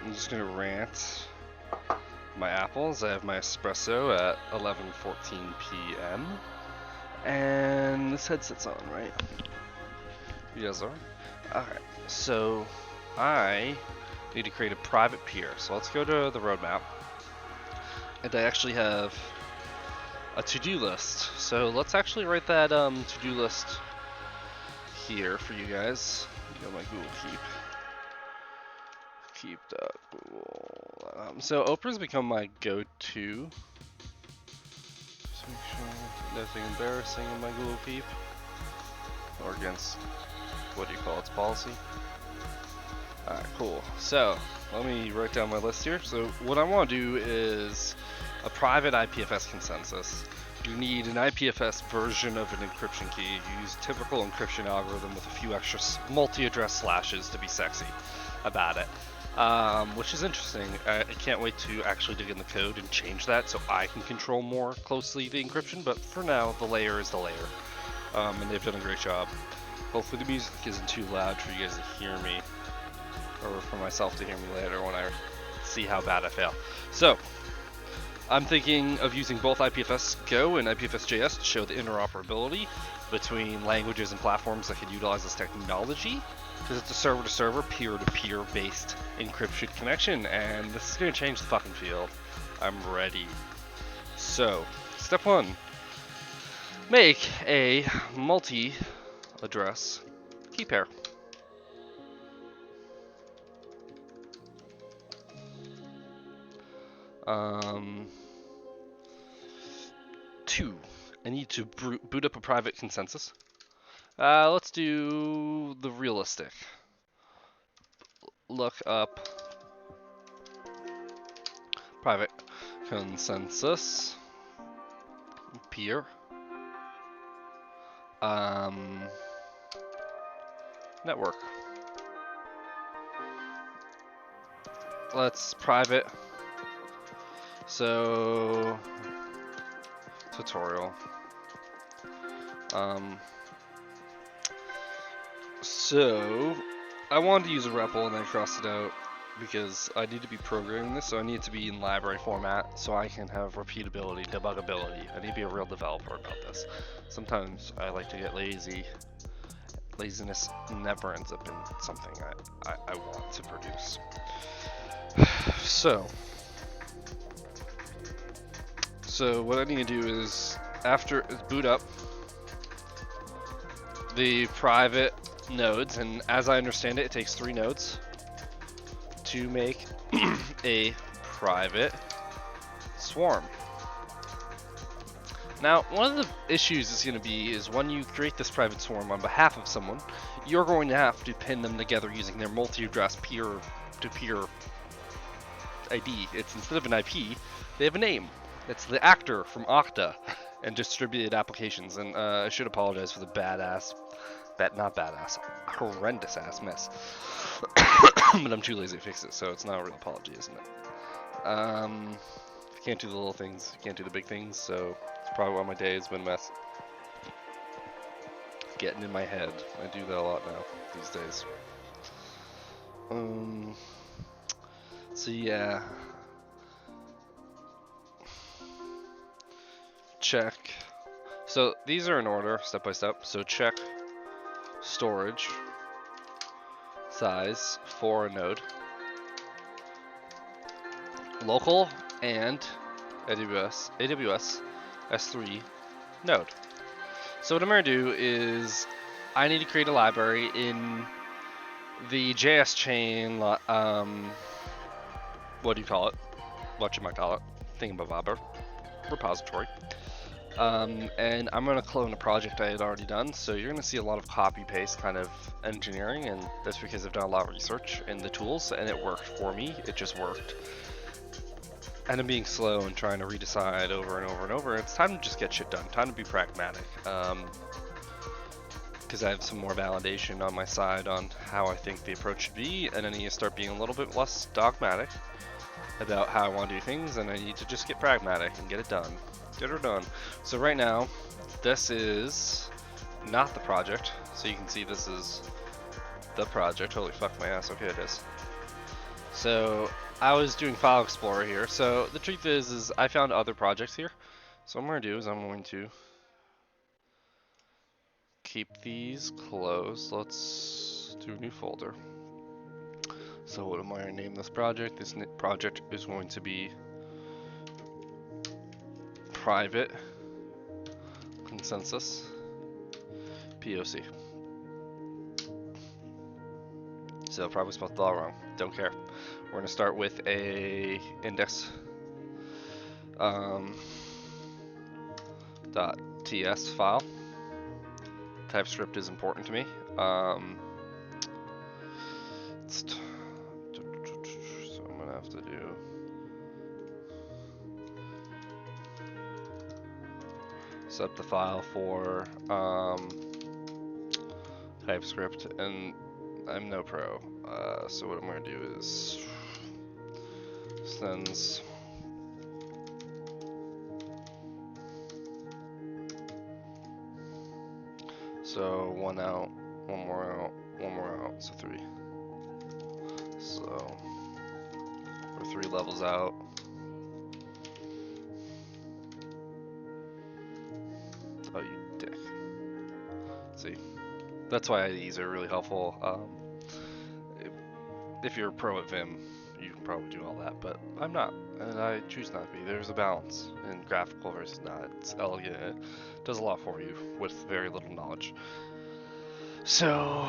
I'm just gonna rant my apples. I have my espresso at 11:14 p.m. and this headset's on, right? You guys are? Alright, so I need to create a private peer. So let's go to the roadmap. And I actually have a to-do list. So let's actually write that to-do list here for you guys. You know, my Google Keep. So Oprah's become my go-to. Just make sure nothing embarrassing in my Google Keep. Or against, what do you call its policy? Alright, cool. So, let me write down my list here. So, what I want to do is a private IPFS consensus. You need an IPFS version of an encryption key. You use a typical encryption algorithm with a few extra multi-address slashes to be sexy about it. Which is interesting. I can't wait to actually dig in the code and change that so I can control more closely the encryption, but for now, the layer is the layer. And they've done a great job. Hopefully the music isn't too loud for you guys to hear me, or for myself to hear me later when I see how bad I fail. So, I'm thinking of using both IPFS Go and IPFS JS to show the interoperability between languages and platforms that can utilize this technology, because it's a server-to-server, peer-to-peer based encryption connection, and this is going to change the fucking field. I'm ready. So, step one. Make a multi-address key pair. Two, I need to boot up a private consensus. Let's do the realistic. Look up private consensus peer. Network. Let's private. So tutorial. So I wanted to use a REPL and I crossed it out because I need to be programming this, so I need it to be in library format so I can have repeatability, debuggability. I need to be a real developer about this. Sometimes I like to get lazy. Laziness never ends up in something I want to produce. So what I need to do is, after boot up the private nodes, and as I understand it, it takes 3 nodes to make a private swarm. Now, one of the issues is going to be is when you create this private swarm on behalf of someone, you're going to have to pin them together using their multi-address peer-to-peer ID. It's, instead of an IP, they have a name. It's the actor from Okta and distributed applications. And I should apologize for the horrendous ass mess. But I'm too lazy to fix it, so it's not a real apology, isn't it? If you can't do the little things, you can't do the big things, so it's probably why my day has been a mess. Getting in my head. I do that a lot now, these days. So yeah. Check. So these are in order, step by step. So check storage size for a node, local and AWS S3 node. So what I'm going to do is I need to create a library in the JS chain, what do you call it? Whatchamacallit? Thingamabobber repository. And I'm going to clone a project I had already done, so you're going to see a lot of copy-paste kind of engineering, and that's because I've done a lot of research in the tools, and it worked for me. It just worked. And I'm being slow and trying to redecide over and over and over. It's time to just get shit done. Time to be pragmatic. Because I have some more validation on my side on how I think the approach should be, and I need to start being a little bit less dogmatic about how I want to do things, and I need to just get pragmatic and get it done. Get her done. So right now, this is not the project. So you can see this is the project. Holy fuck my ass. Okay, it is. So I was doing File Explorer here. So the truth is I found other projects here. So what I'm going to do is I'm going to keep these closed. Let's do a new folder. So what am I going to name this project? This project is going to be Private Consensus POC. So probably spelled it all wrong. Don't care. We're going to start with a index .ts file. TypeScript is important to me. So I'm gonna have to do set up the file for TypeScript, and I'm no pro. So what I'm gonna do is sends so one out, one more out, one more out, so 3. So we're 3 levels out. Oh, you dick. See, that's why IDEs are really helpful. If you're a pro at Vim, you can probably do all that, but I'm not, and I choose not to be. There's a balance in graphical versus not. It's elegant. It does a lot for you with very little knowledge. So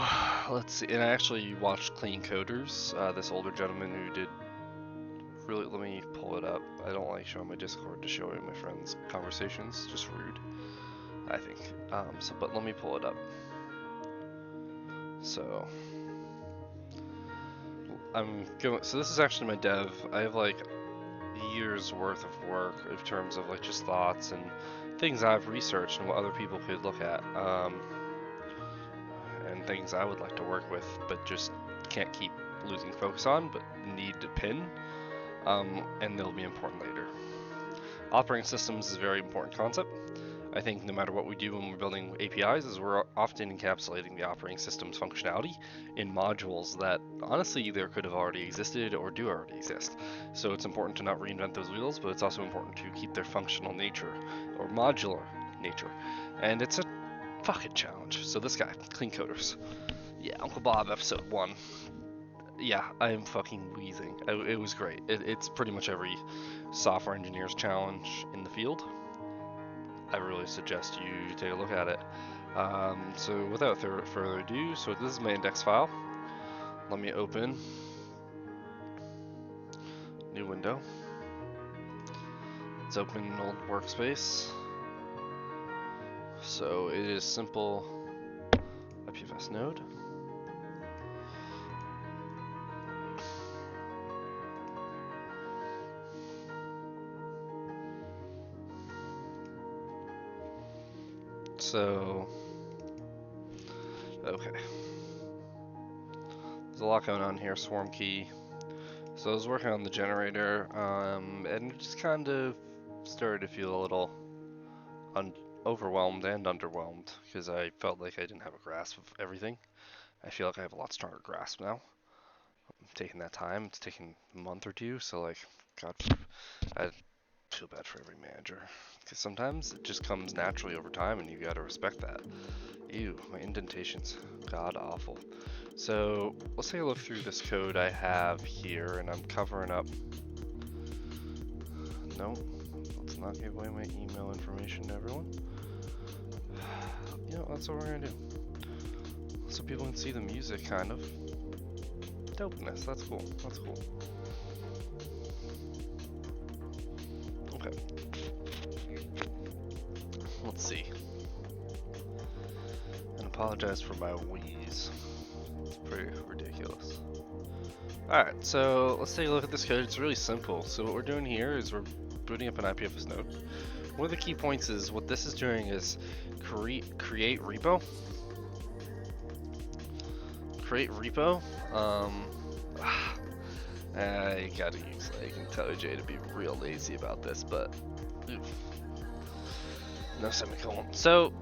let's see. And I actually watched Clean Coders, this older gentleman who did really. Let me pull it up. I don't like showing my Discord to show my friends' conversations. Just rude, I think. But let me pull it up. So I'm going. So this is actually my dev. I have like years worth of work in terms of like just thoughts and things I've researched and what other people could look at, and things I would like to work with, but just can't keep losing focus on, but need to pin, and they'll be important later. Operating systems is a very important concept. I think no matter what we do when we're building APIs is we're often encapsulating the operating system's functionality in modules that honestly either could have already existed or do already exist. So it's important to not reinvent those wheels, but it's also important to keep their functional nature or modular nature. And it's a fucking challenge. So this guy, Clean Coders. Yeah, Uncle Bob episode 1. Yeah, I am fucking wheezing. It was great. It's pretty much every software engineer's challenge in the field. I really suggest you take a look at it. So without further ado, so this is my index file. Let me open new window. Let's open an old workspace. So it is simple IPFS node. So, okay. There's a lot going on here, swarm key. So I was working on the generator, and it just kind of started to feel a little overwhelmed and underwhelmed, because I felt like I didn't have a grasp of everything. I feel like I have a lot stronger grasp now. I'm taking that time. It's taking a month or 2, so like, God, I feel bad for every manager. Because sometimes it just comes naturally over time and you gotta respect that. Ew, my indentation's god awful. So let's take a look through this code I have here, and I'm covering up. No, let's not give away my email information to everyone. You know, that's what we're gonna do. So people can see the music, kind of. Dopeness, that's cool, that's cool. Okay. Let's see. And apologize for my wheeze. It's pretty ridiculous. Alright, so let's take a look at this code. It's really simple. So what we're doing here is we're booting up an IPFS node. One of the key points is what this is doing is create repo. Create repo. I gotta use like IntelliJ to be real lazy about this, but oof. No semicolon. So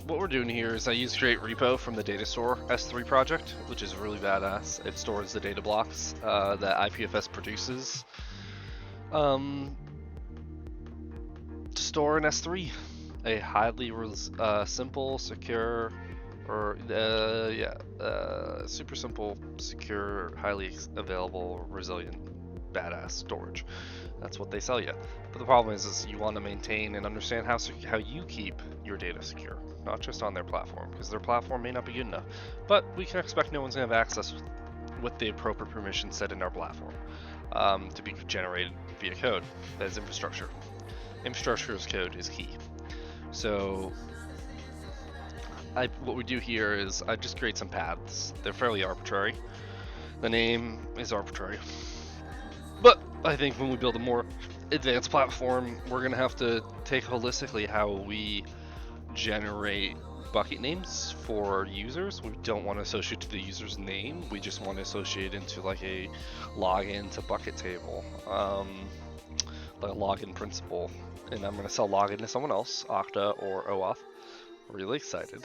what we're doing here is I use Create Repo from the Data Store S3 project, which is really badass. It stores the data blocks that IPFS produces to store in S3. A highly simple, secure, or super simple, secure, highly available, resilient, badass storage. That's what they sell you. But the problem is you want to maintain and understand how you keep your data secure, not just on their platform, because their platform may not be good enough. But we can expect no one's going to have access with the appropriate permissions set in our platform to be generated via code. That is infrastructure. Infrastructure as code is key. So what we do here is I just create some paths. They're fairly arbitrary. The name is arbitrary. But I think when we build a more advanced platform, we're going to have to take holistically how we generate bucket names for users. We don't want to associate to the user's name. We just want to associate into like a login to bucket table, like a login principle. And I'm going to sell login to someone else, Okta or OAuth. Really excited.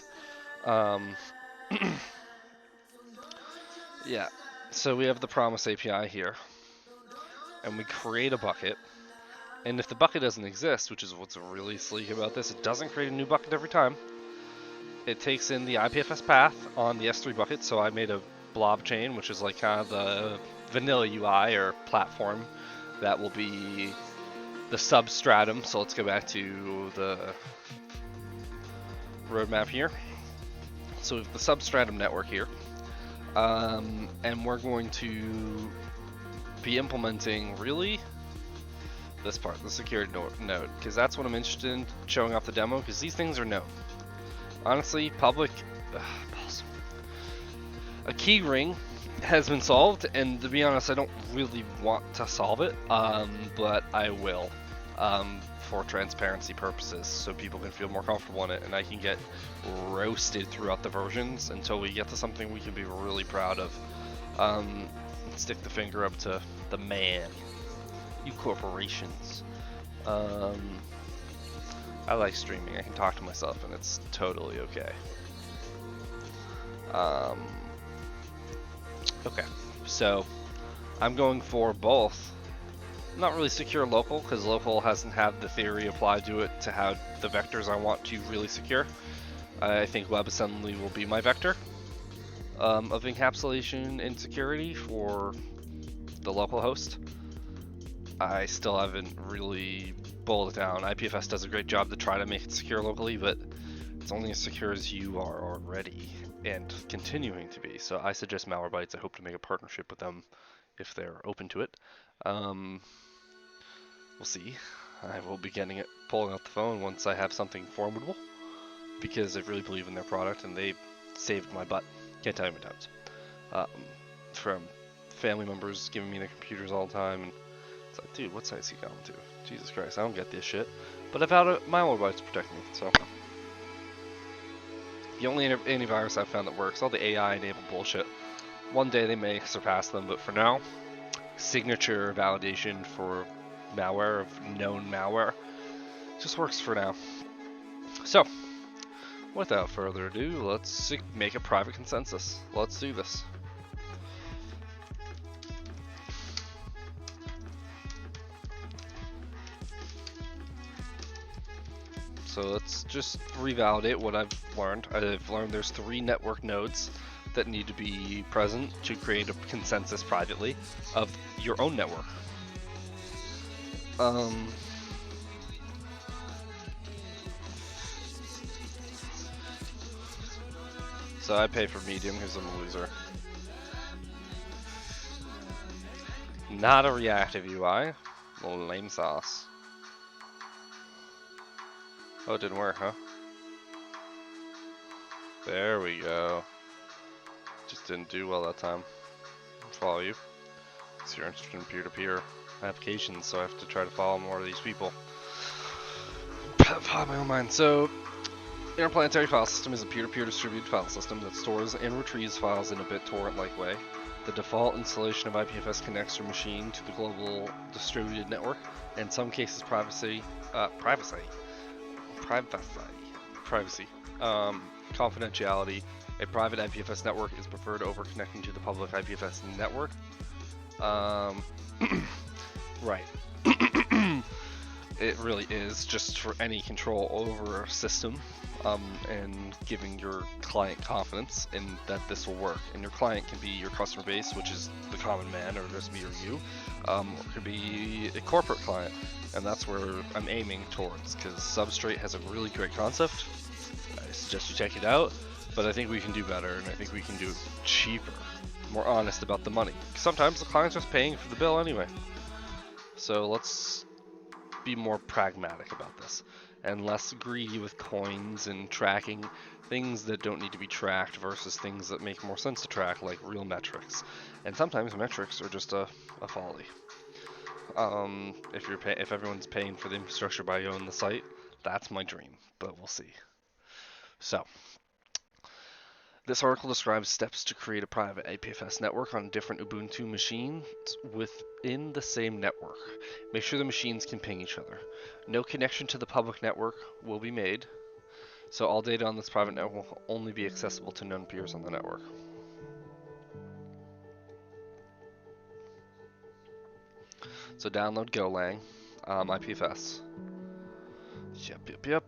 Yeah, so we have the Promise API here. And we create a bucket. And if the bucket doesn't exist, which is what's really sleek about this, it doesn't create a new bucket every time. It takes in the IPFS path on the S3 bucket, so I made a blob chain, which is like kind of the vanilla UI or platform that will be the substratum. So let's go back to the roadmap here. So we have the substratum network here, and we're going to be implementing really this part, the security node, because that's what I'm interested in showing off the demo, because these things are known. Honestly, public, a key ring has been solved, and to be honest, I don't really want to solve it, but I will, for transparency purposes, so people can feel more comfortable in it, and I can get roasted throughout the versions until we get to something we can be really proud of. Stick the finger up to the man. You corporations. I like streaming. I can talk to myself and it's totally okay. Okay, so I'm going for both. Not really secure local, because local hasn't had the theory applied to it to how the vectors I want to really secure. I think WebAssembly will be my vector of encapsulation and security for the local host. I still haven't really boiled it down. IPFS does a great job to try to make it secure locally, but it's only as secure as you are already and continuing to be. So I suggest Malwarebytes. I hope to make a partnership with them if they're open to it. We'll see. I will be pulling out the phone once I have something formidable, because I really believe in their product and they saved my butt. Can't tell you how many times. From family members giving me their computers all the time, and it's like, dude, what site's he going to? Jesus Christ, I don't get this shit. But I've had Malwarebytes to protect me, so. The only antivirus I've found that works, all the AI-enabled bullshit. One day they may surpass them, but for now, signature validation for malware, of known malware, just works for now. So, without further ado, let's make a private consensus. Let's do this. So let's just revalidate what I've learned. I've learned there's 3 network nodes that need to be present to create a consensus privately of your own network. So I pay for medium because I'm a loser. Not a reactive UI. Little lame sauce. Oh, it didn't work, huh? There we go. Just didn't do well that time. I'll follow you. So you're interested in peer-to-peer applications, so I have to try to follow more of these people. Pop my own mind. So, Interplanetary File System is a peer-to-peer distributed file system that stores and retrieves files in a BitTorrent-like way. The default installation of IPFS connects your machine to the global distributed network, and in some cases privacy Confidentiality. A private IPFS network is preferred over connecting to the public IPFS network. Right. It really is just for any control over a system, and giving your client confidence in that this will work. And your client can be your customer base, which is the common man, or just me or you, or it could be a corporate client, and that's where I'm aiming towards, because Substrate has a really great concept. I suggest you check it out, but I think we can do better, and I think we can do it cheaper, more honest about the money. Sometimes the client's just paying for the bill anyway. So let's be more pragmatic about this and less greedy with coins and tracking things that don't need to be tracked versus things that make more sense to track, like real metrics. And sometimes metrics are just a folly. If everyone's paying for the infrastructure by owning the site, that's my dream, but we'll see. So this article describes steps to create a private IPFS network on different Ubuntu machines within the same network. Make sure the machines can ping each other. No connection to the public network will be made, so all data on this private network will only be accessible to known peers on the network. So download Golang, IPFS. Yep.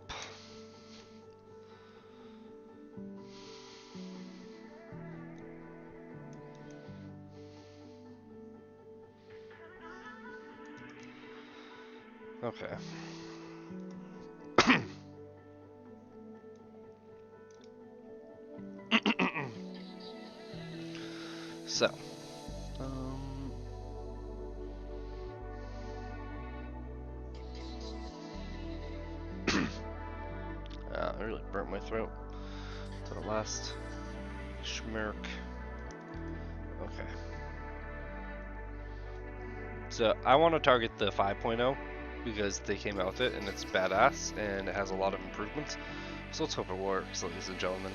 Okay. So, I really burnt my throat to the last schmirk. Okay. So I want to target the 5.0 because they came out with it and it's badass and it has a lot of improvements. So let's hope it works, ladies and gentlemen.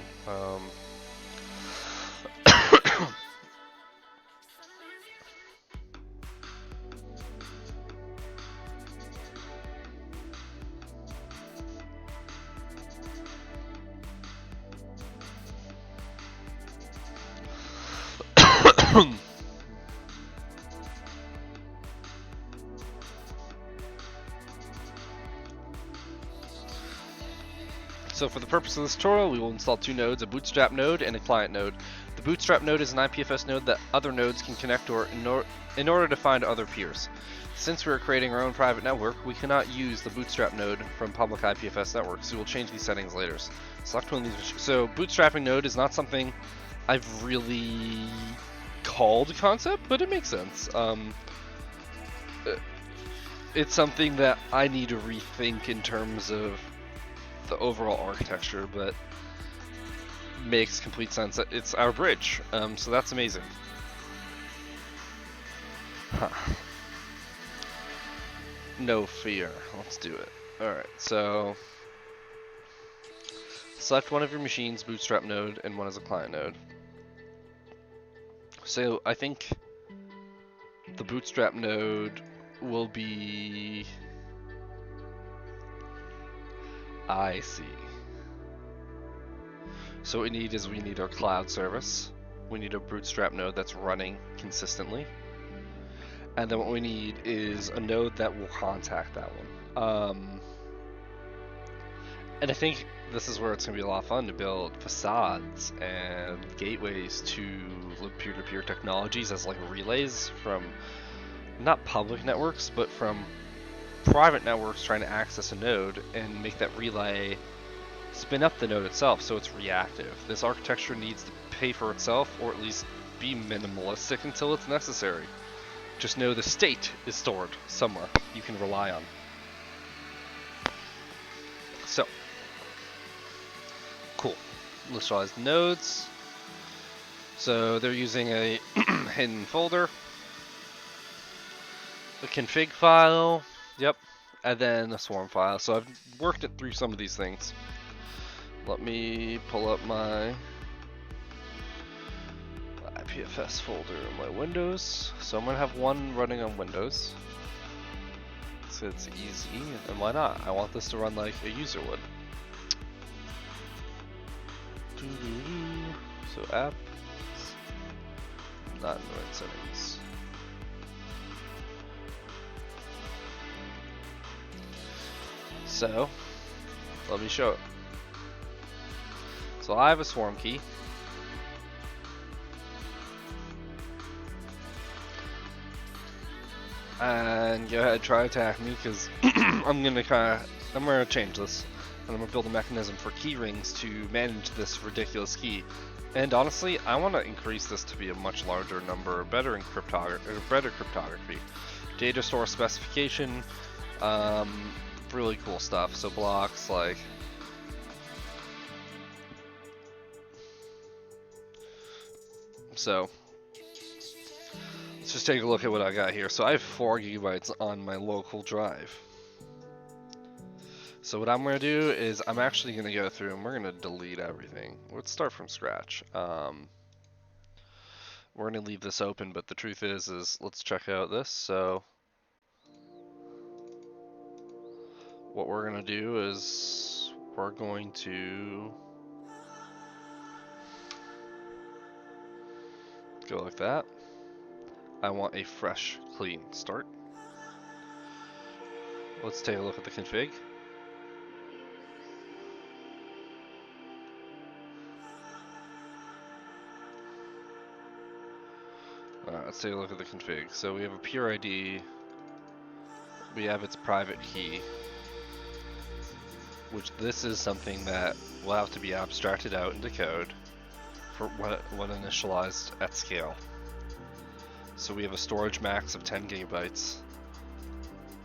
So for the purpose of this tutorial, we will install two nodes, a bootstrap node and a client node. The bootstrap node is an IPFS node that other nodes can connect in order to find other peers. Since we are creating our own private network, we cannot use the bootstrap node from public IPFS networks, so we'll change these settings later. Select one of these. So bootstrapping node is not something I've really called a concept, but it makes sense. It's something that I need to rethink in terms of the overall architecture, but makes complete sense. It's our bridge, so that's amazing. No fear. Let's do it. Alright, so select one of your machines, bootstrap node, and one as a client node. So I think the bootstrap node will be... I see. So what we need our cloud service. We need a bootstrap node that's running consistently. And then what we need is a node that will contact that one. And I think this is where it's going to be a lot of fun to build facades and gateways to peer-to-peer technologies as like relays from not public networks, but from private networks trying to access a node and make that relay spin up the node itself so it's reactive. This architecture needs to pay for itself, or at least be minimalistic until it's necessary. Just know the state is stored somewhere you can rely on. So, cool. Initialize the nodes. So they're using a hidden folder, a config file, yep, and then a swarm file. So I've worked it through some of these things. Let me pull up my IPFS folder in my Windows. So I'm gonna have one running on Windows. So it's easy, and why not? I want this to run like a user would. So apps, not in the right settings. So, let me show it. So I have a swarm key. And go ahead, try attack me, because I'm gonna change this. And I'm gonna build a mechanism for key rings to manage this ridiculous key. And honestly, I want to increase this to be a much larger number, better cryptography. Data store specification, really cool stuff. So blocks like so. Let's just take a look at what I got here. So I have 4 gigabytes on my local drive. So what I'm going to do is I'm actually going to go through and we're going to delete everything. Let's start from scratch. We're going to leave this open, but the truth is let's check out this. So what we're going to do is we're going to go like that. I want a fresh, clean start. Let's take a look at the config. Let's take a look at the config. So we have a pure ID. We have its private key, which this is something that will have to be abstracted out into code for when initialized at scale. So we have a storage max of 10 gigabytes.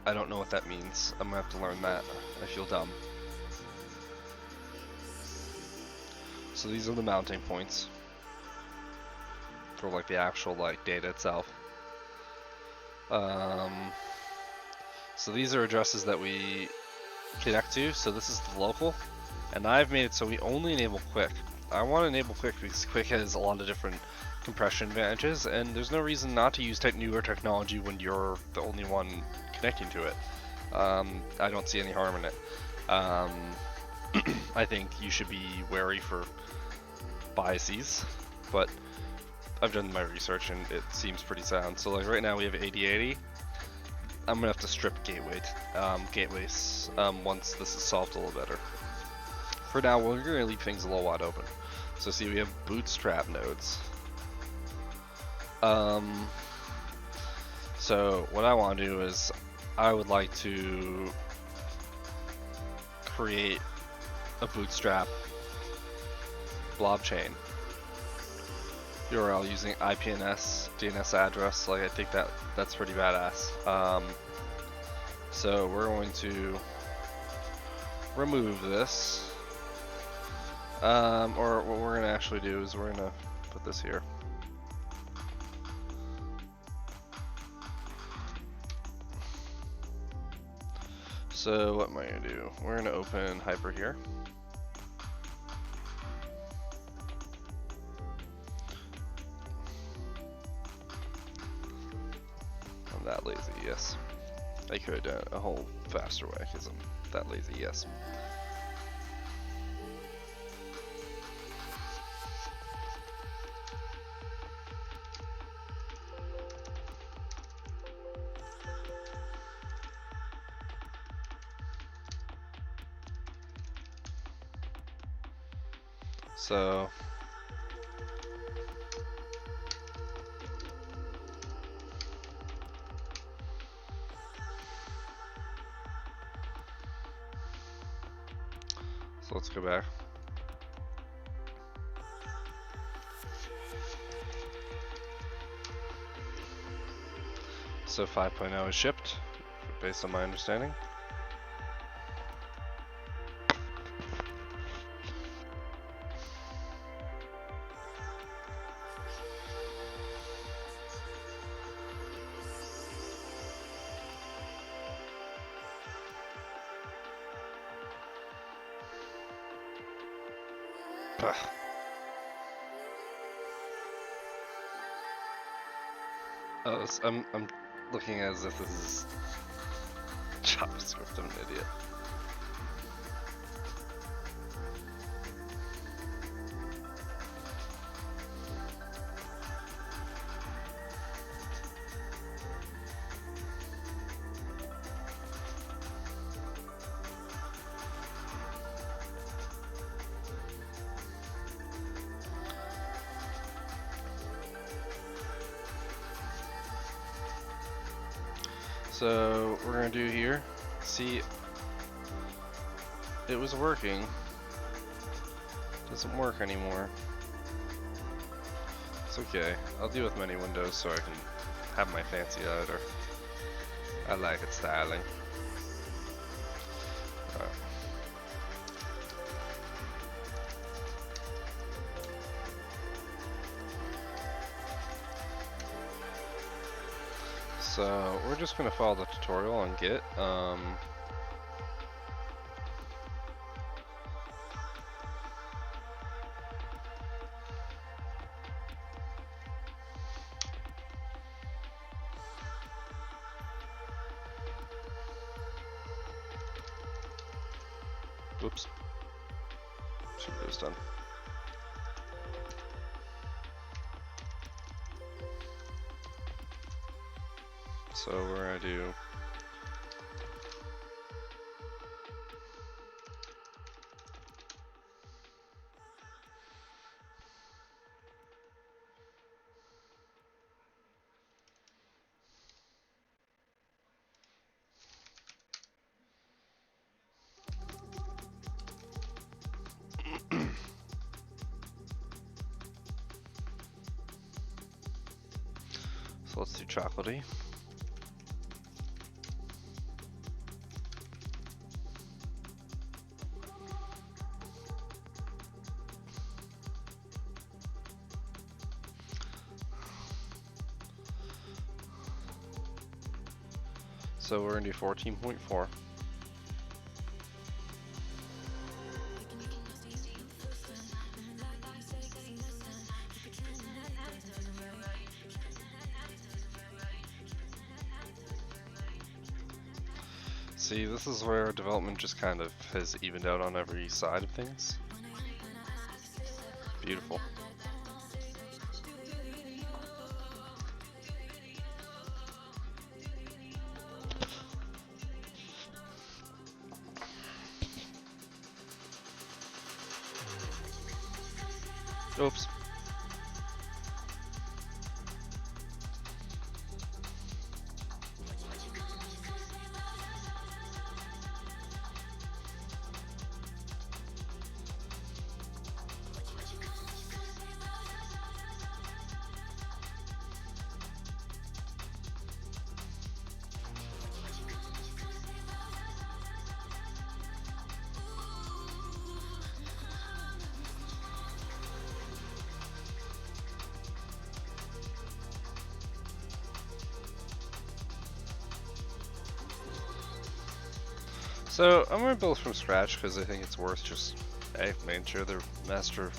I don't know what that means. I'm gonna have to learn that. I feel dumb. So these are the mounting points for like the actual data itself. So these are addresses that we connect to. So this is the local, and I've made it so we only enable Quick. I want to enable Quick because Quick has a lot of different compression advantages, and there's no reason not to use newer technology when you're the only one connecting to it. I don't see any harm in it. I think you should be wary for biases, but I've done my research and it seems pretty sound. So like right now we have 8080. I'm gonna have to strip gateways once this is solved a little better. For now, we're gonna leave things a little wide open. So see, we have bootstrap nodes. So what I want to do is I would like to create a bootstrap blob chain URL using IPFS DNS address. Like I think that's pretty badass. So we're going to remove this, or what we're gonna actually do is we're gonna put this here. So what am I gonna do? We're gonna open Hyper here. I'm that lazy, yes. I could have done it a whole faster way because I'm that lazy, yes. So let's go back. So 5.0 is shipped, based on my understanding. Oh, I'm looking as if this is JavaScript. I'm an idiot. So what we're gonna do here, see, it was working. Doesn't work anymore. It's okay. I'll deal with many windows so I can have my fancy editor. I like it styling. Alright. So we're just gonna follow the tutorial on Git. Oops. Should have just done. So we're gonna do so let's do chocolatey. So we're gonna do 14.4. See, this is where development just kind of has evened out on every side of things. Beautiful. Oops. So I'm gonna build from scratch because I think it's worth just making sure the master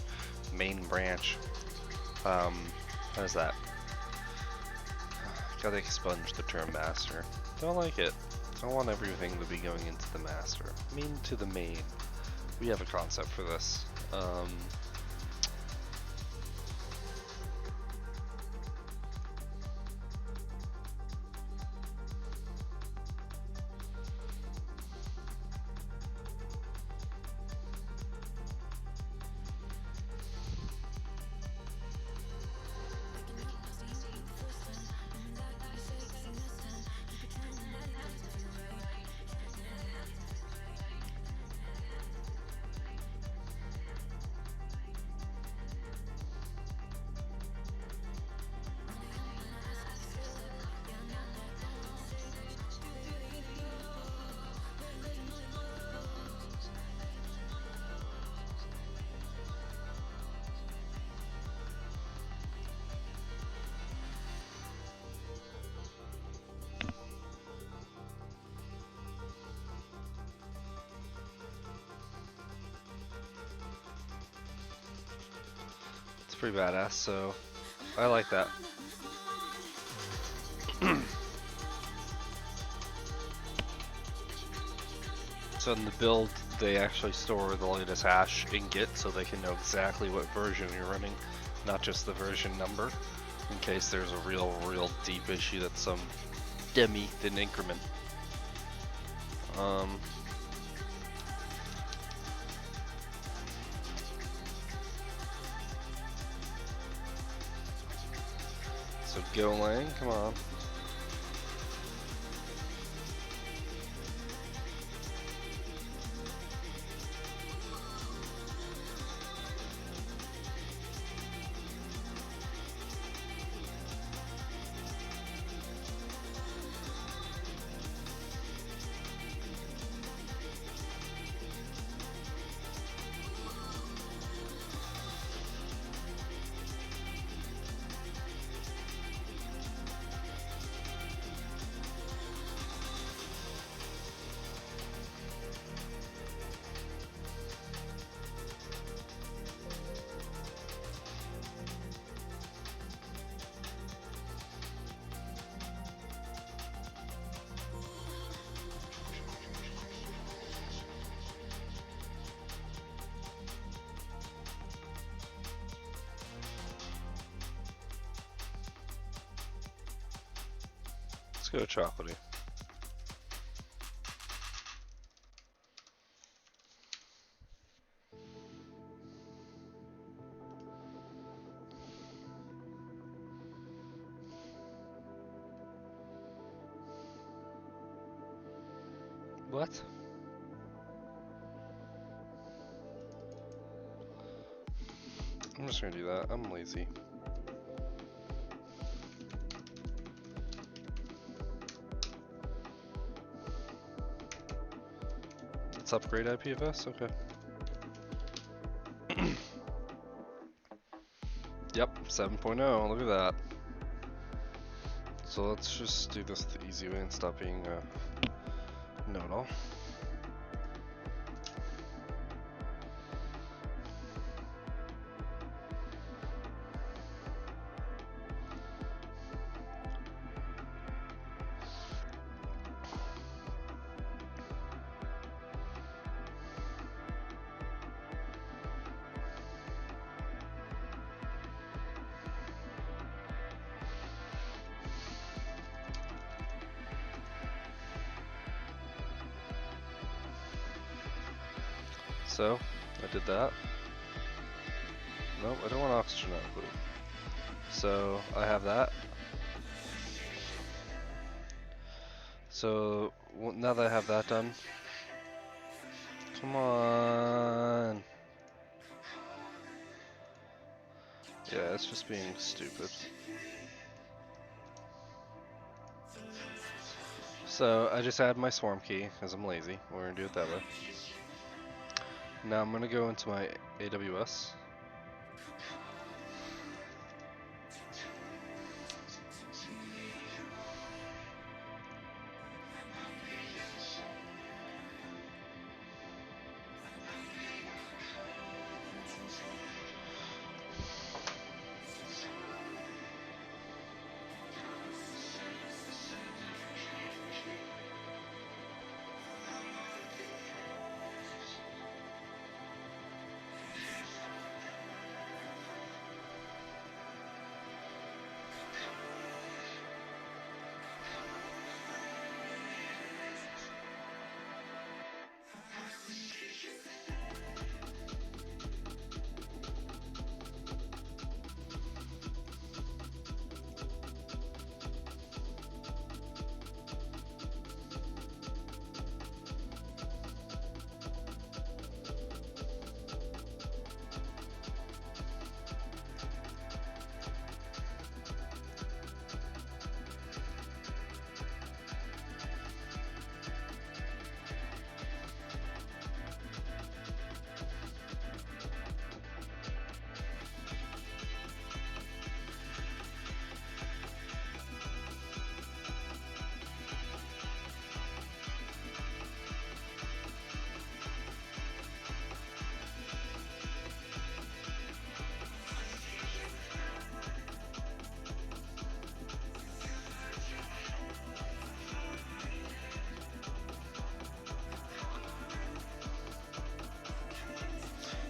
main branch. How's that? Gotta expunge the term master. Don't like it. I want everything to be going into the master. Mean to the main. We have a concept for this. Pretty badass, so I like that. So in the build, they actually store the latest hash in Git so they can know exactly what version you're running, not just the version number, in case there's a real deep issue that some demi didn't increment. So Golang, come on. Let's go chocolatey. What? I'm just gonna do that. I'm lazy. Let's upgrade IPFS. Okay. Yep, 7.0. Look at that. So let's just do this the easy way and stop being know-it-all. So, I did that. Nope, I don't want oxygen output. So, I have that. So, now that I have that done, come on. Yeah, it's just being stupid. So, I just add my swarm key, because I'm lazy. We're gonna do it that way. Now I'm gonna go into my AWS.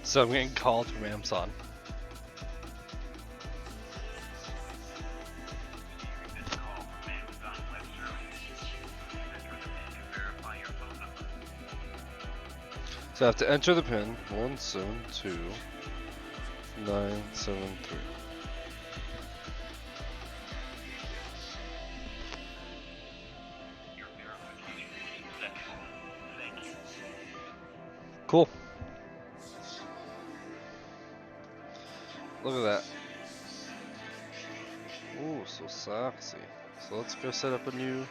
So I'm getting called from Amazon. So I have to enter the pin 172973. Cool. Look at that. Ooh, so sexy. So let's go set up a new.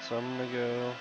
So I'm gonna go.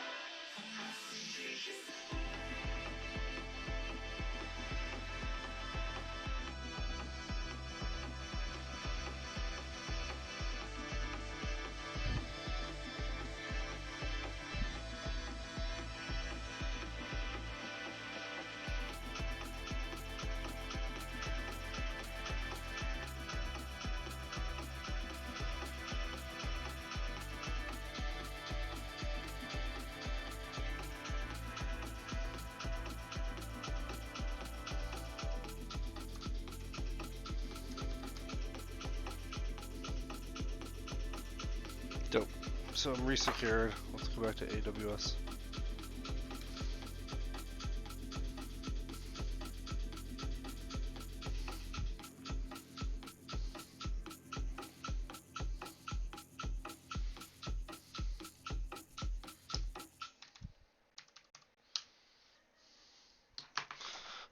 so I'm resecured. Let's go back to AWS.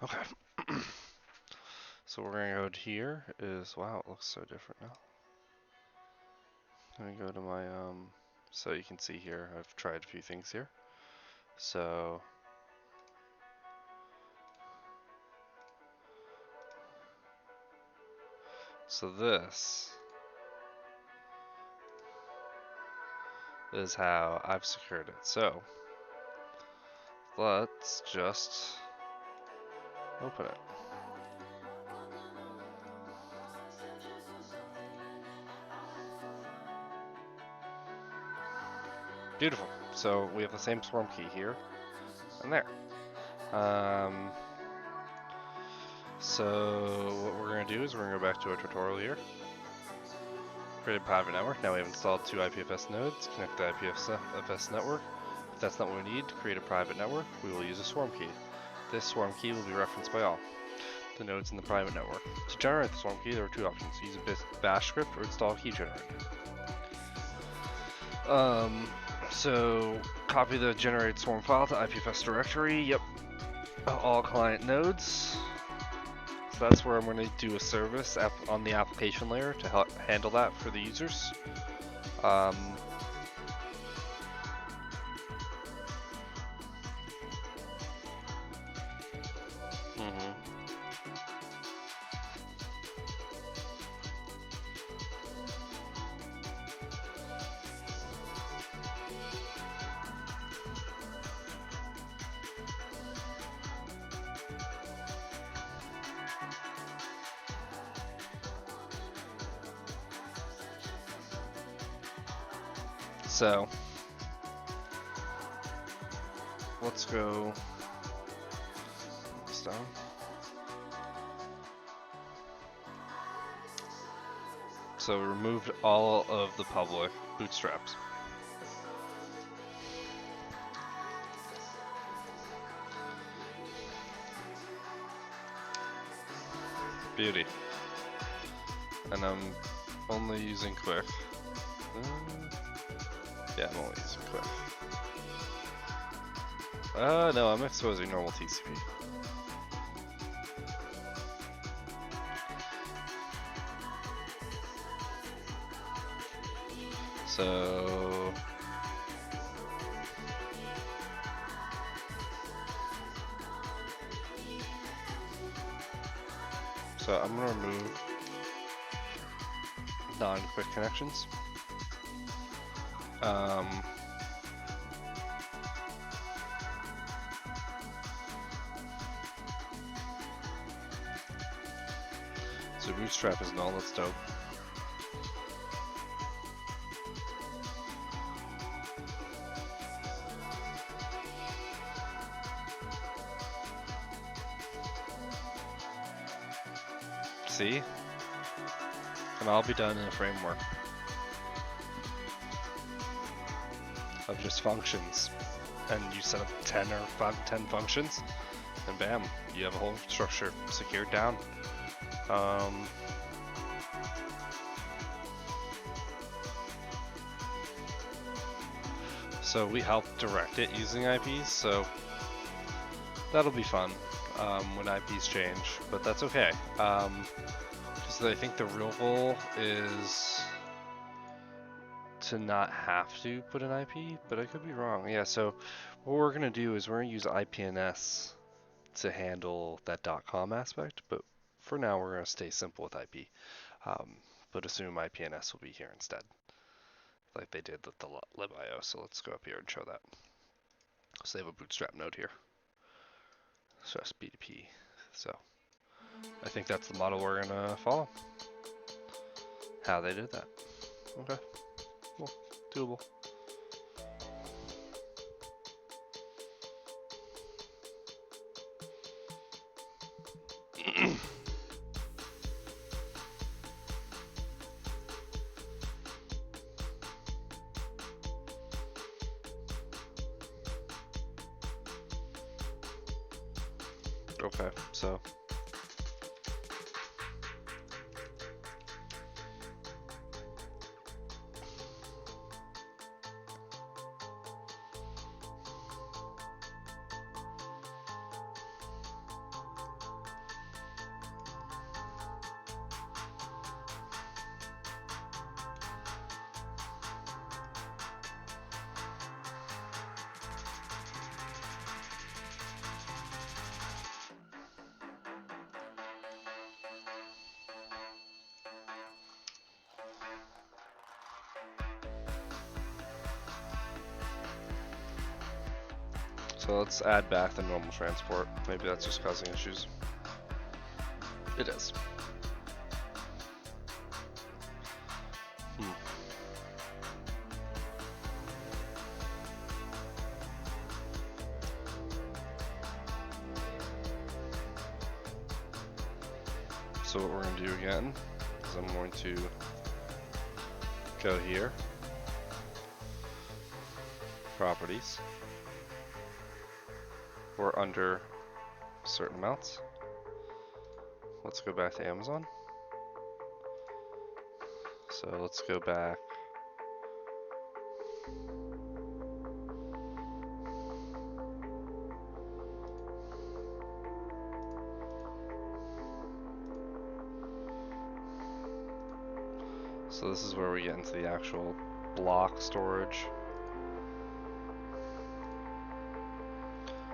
Okay. So we're gonna go to here is, wow, it looks so different now. Let me go to my, so you can see here, I've tried a few things here. So this is how I've secured it. So let's just open it. Beautiful. So we have the same swarm key here and there. So what we're going to do is we're going to go back to our tutorial here. Create a private network. Now we have installed 2 IPFS nodes. Connect the IPFS network. If that's not what we need to create a private network, we will use a swarm key. This swarm key will be referenced by all the nodes in the private network. To generate the swarm key, there are 2 options. Use a bash script or install a key generator. So copy the generated swarm file to IPFS directory. Yep. All client nodes. So that's where I'm going to do a service on the application layer to help handle that for the users. So let's go this down. So we removed all of the public bootstraps. Beauty. And I'm only using Quick. Yeah, I'm only using Quick. No, I'm exposing normal TCP. So I'm gonna remove non-quick connections. So bootstrap is null, that's dope. See? And I'll be done in a framework of just functions. And you set up 10 or 5 to 10 functions, and bam, you have a whole structure secured down. So we help direct it using IPs, so that'll be fun when IPs change, but that's okay. Because I think the real goal is to not have to put an IP, but I could be wrong. Yeah, so what we're going to do is we're going to use IPNS to handle that .com aspect, but for now we're going to stay simple with IP, but assume IPNS will be here instead, like they did with the libio. So let's go up here and show that. So they have a bootstrap node here. So that's BDP. So I think that's the model we're gonna follow. How they did that. Okay. Cool. Doable. Okay, so let's add back the normal transport. Maybe that's just causing issues. It is. So what we're going to do again is I'm going to go here, properties, we're under certain amounts. Let's go back to Amazon. So let's go back. So this is where we get into the actual block storage.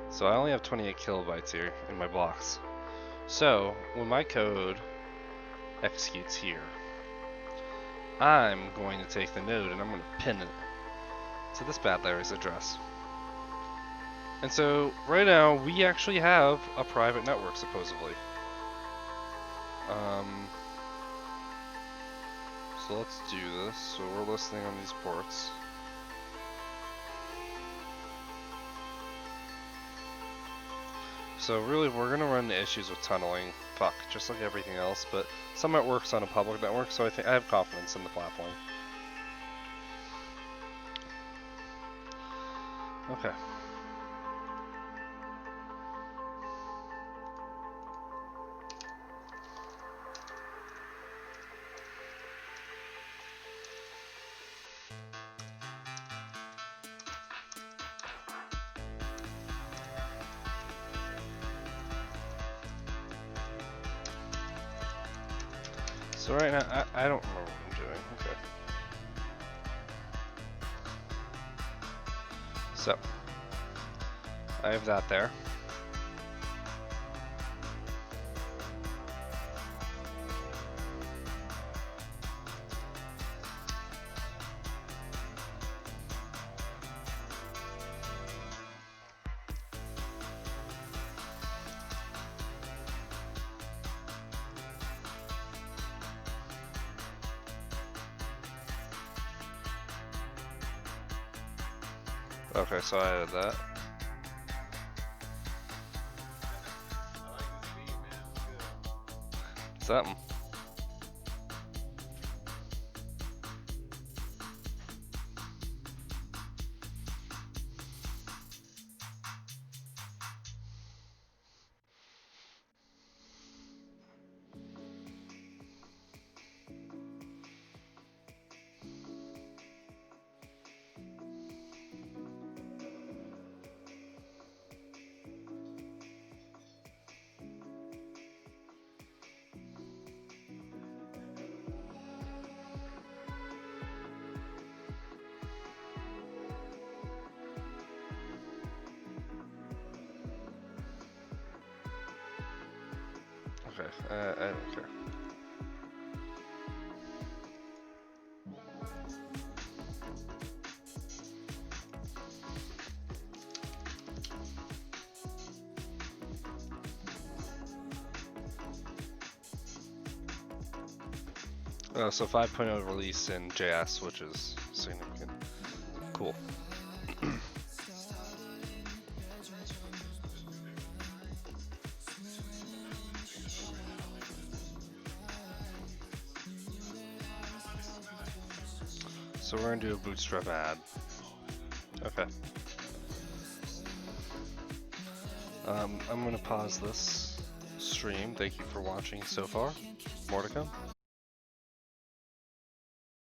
So I only have 28 kilobytes here in my blocks. So when my code executes here, I'm going to take the node and I'm going to pin it to this bad Larry's address. And so right now we actually have a private network supposedly. So let's do this. So we're listening on these ports. So really we're gonna run into issues with tunneling, just like everything else, but some of it works on a public network, so I have confidence in the platform. Okay. So right now, I don't remember what I'm doing. Okay. So, I have that there. Okay, so I added that. Something. Okay, I don't care. So 5.0 release in JS, which is significant. Cool. So we're gonna do a bootstrap add. Okay. I'm gonna pause this stream. Thank you for watching so far. More to come.